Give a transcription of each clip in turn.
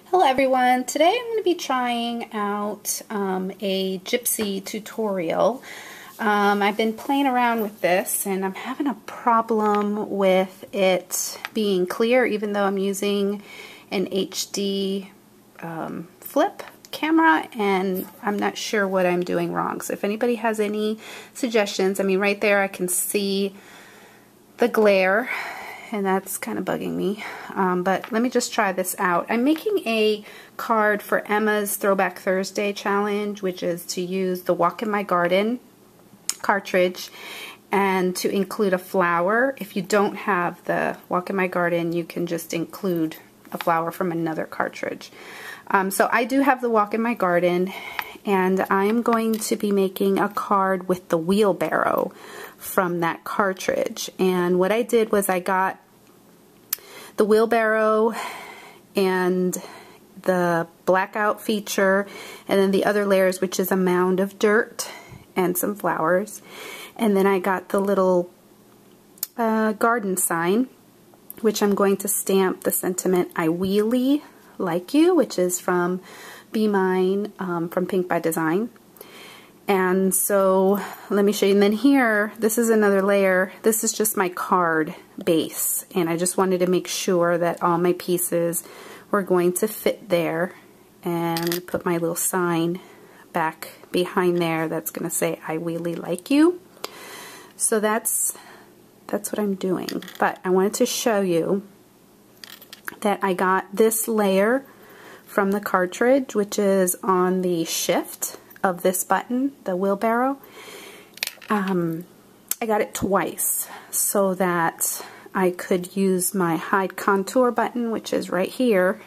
Hello everyone, today I'm going to be trying out a gypsy tutorial. I've been playing around with this and I'm having a problem with it being clear even though I'm using an HD flip camera, and I'm not sure what I'm doing wrong. So if anybody has any suggestions, I mean right there I can see the glare and that's kind of bugging me. But let me just try this out. I'm making a card for Emma's Throwback Thursday challenge, which is to use the Walk in My Garden cartridge and to include a flower. If you don't have the Walk in My Garden, you can just include a flower from another cartridge. So I do have the Walk in My Garden, and I'm going to be making a card with the wheelbarrow from that cartridge. And what I did was I got the wheelbarrow and the blackout feature and then the other layers, which is a mound of dirt and some flowers. And then I got the little garden sign, which I'm going to stamp the sentiment I Wheelie Like You, which is from Be Mine from Pink by Design. And so let me show you. And then here, this is another layer. This is just my card base. And I just wanted to make sure that all my pieces were going to fit there. And I'm going to put my little sign back behind there that's going to say I Wheelie Like You. So that's what I'm doing. But I wanted to show you that I got this layer from the cartridge, which is on the shift of this button, the wheelbarrow. I got it twice so that I could use my hide contour button, which is right here,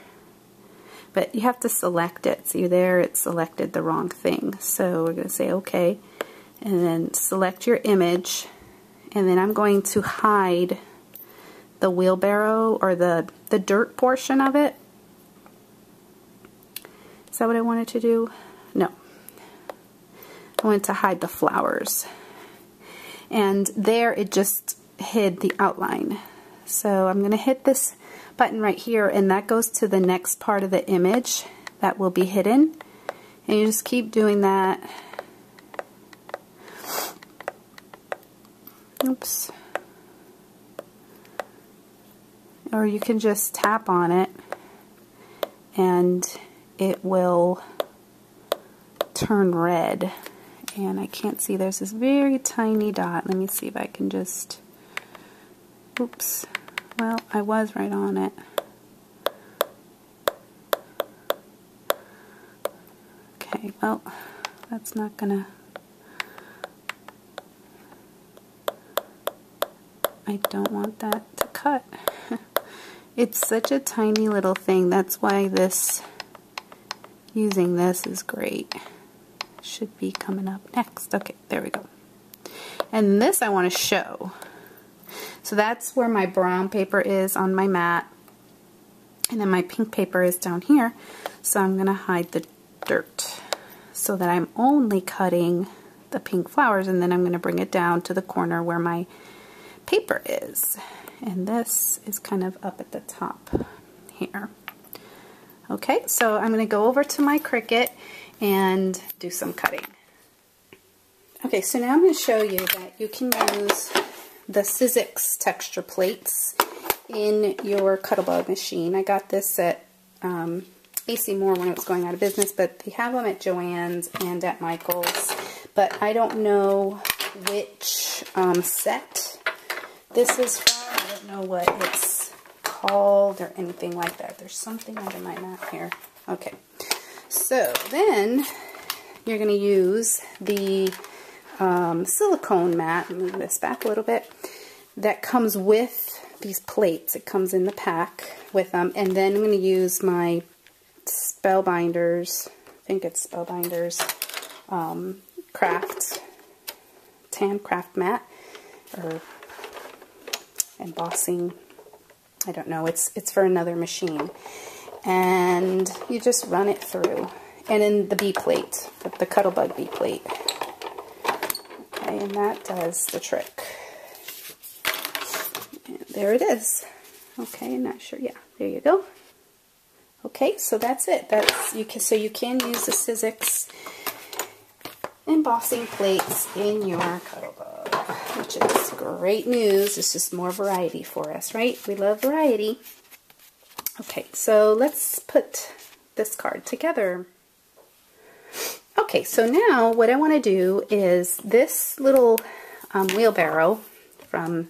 but you have to select it. See there, it selected the wrong thing. So we're going to say okay, and then select your image, and then I'm going to hide the wheelbarrow or the dirt portion of it. Is that what I wanted to do? No. I wanted to hide the flowers. And there it just hid the outline. So I'm going to hit this button right here, and that goes to the next part of the image that will be hidden. And you just keep doing that. Oops. Or you can just tap on it and it will turn red. And I can't see, there's this very tiny dot. Let me see if I can just, oops, well, I was right on it. Okay, well, that's not gonna, I don't want that to cut. It's such a tiny little thing. That's why this, using this is great. Should be coming up next. Okay, there we go. And this I want to show. So that's where my brown paper is on my mat. And then my pink paper is down here. So I'm going to hide the dirt so that I'm only cutting the pink flowers, and then I'm going to bring it down to the corner where my paper is. And this is kind of up at the top here. Okay, so I'm going to go over to my Cricut and do some cutting. Okay, so now I'm going to show you that you can use the Sizzix texture plates in your Cuttlebug machine. I got this at AC Moore when it was going out of business, but they have them at Joann's and at Michael's. But I don't know which set this is from. I don't know what it's called or anything like that. There's something under my map here. Okay. So then you're going to use the silicone mat, move this back a little bit, that comes with these plates. It comes in the pack with them. And then I'm going to use my Spellbinders, I think it's Spellbinders tan craft mat, or embossing, I don't know, it's for another machine. And you just run it through. And in the B plate, the Cuttlebug B plate. Okay, and that does the trick. And there it is. Okay, I'm not sure. Yeah, there you go. Okay, so that's it. So you can use the Sizzix embossing plates in your cuddle bug, which is great news. It's just more variety for us, right? We love variety. Okay, so let's put this card together. Okay, so now what I want to do is this little wheelbarrow from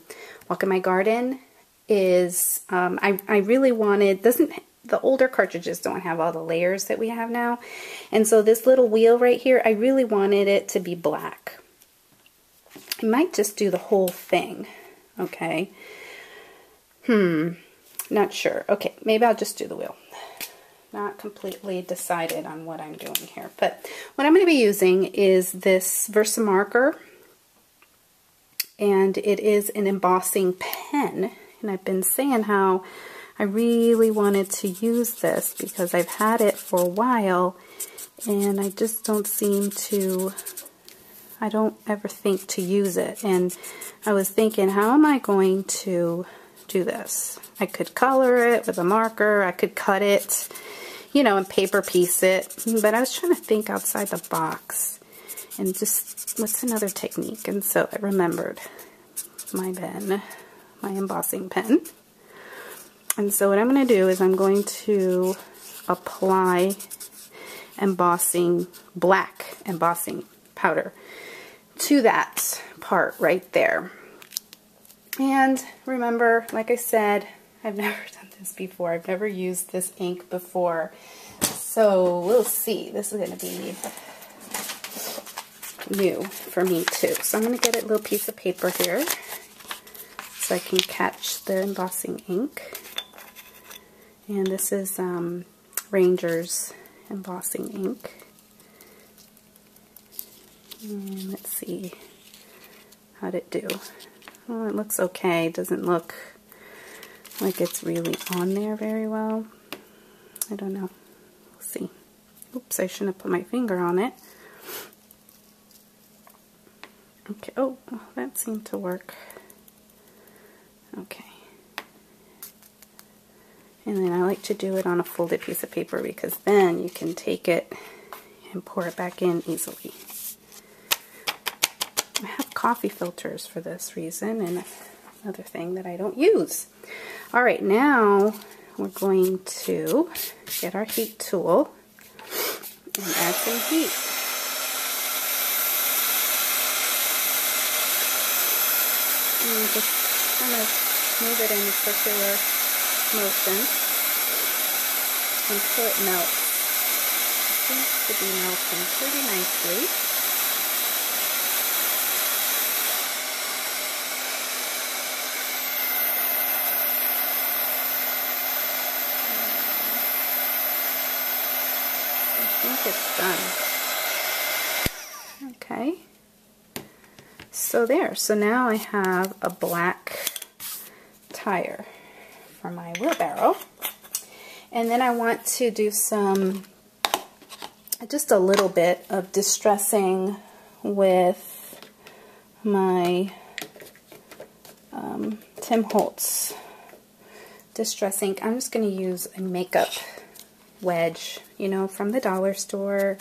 Walk in My Garden is, I really wanted, the older cartridges don't have all the layers that we have now. And so this little wheel right here, I really wanted it to be black. I might just do the whole thing, okay? Not sure. Okay, maybe I'll just do the wheel. Not completely decided on what I'm doing here. But what I'm going to be using is this Versamarker. And it is an embossing pen. And I've been saying how I really wanted to use this because I've had it for a while and I just don't seem to, I don't ever think to use it. And I was thinking, how am I going to do this? I could color it with a marker, I could cut it, you know, and paper piece it, but I was trying to think outside the box and just, what's another technique? And so I remembered my pen, my embossing pen. And so what I'm going to do is I'm going to apply black embossing powder to that part right there. And remember, like I said, I've never done this before. I've never used this ink before. So we'll see. This is going to be new for me too. So I'm going to get a little piece of paper here so I can catch the embossing ink. And this is Ranger's embossing ink. And let's see, how'd it do? Oh, it looks okay. It doesn't look like it's really on there very well. I don't know. We'll see. Oops, I shouldn't have put my finger on it. Okay, oh, that seemed to work. Okay. And then I like to do it on a folded piece of paper because then you can take it and pour it back in easily. I have coffee filters for this reason, and another thing that I don't use. All right, now we're going to get our heat tool and add some heat. And just kind of move it in a circular motion until it melts. It seems to be melting pretty nicely. I think it's done. Okay. So there. So now I have a black tire for my wheelbarrow. And then I want to do just a little bit of distressing with my Tim Holtz distress ink. I'm just going to use a makeup wedge, you know, from the dollar store.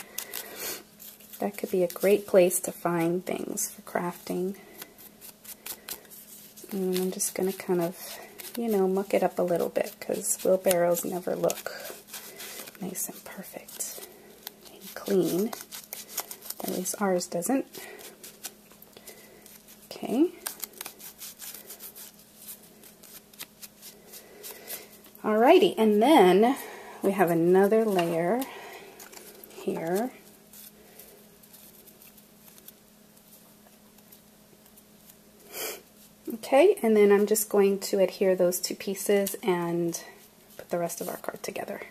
That could be a great place to find things for crafting. And I'm just going to kind of, you know, muck it up a little bit because wheelbarrows never look nice and perfect and clean. At least ours doesn't. Okay. Alrighty, and then we have another layer here. Okay, and then I'm just going to adhere those two pieces and put the rest of our card together.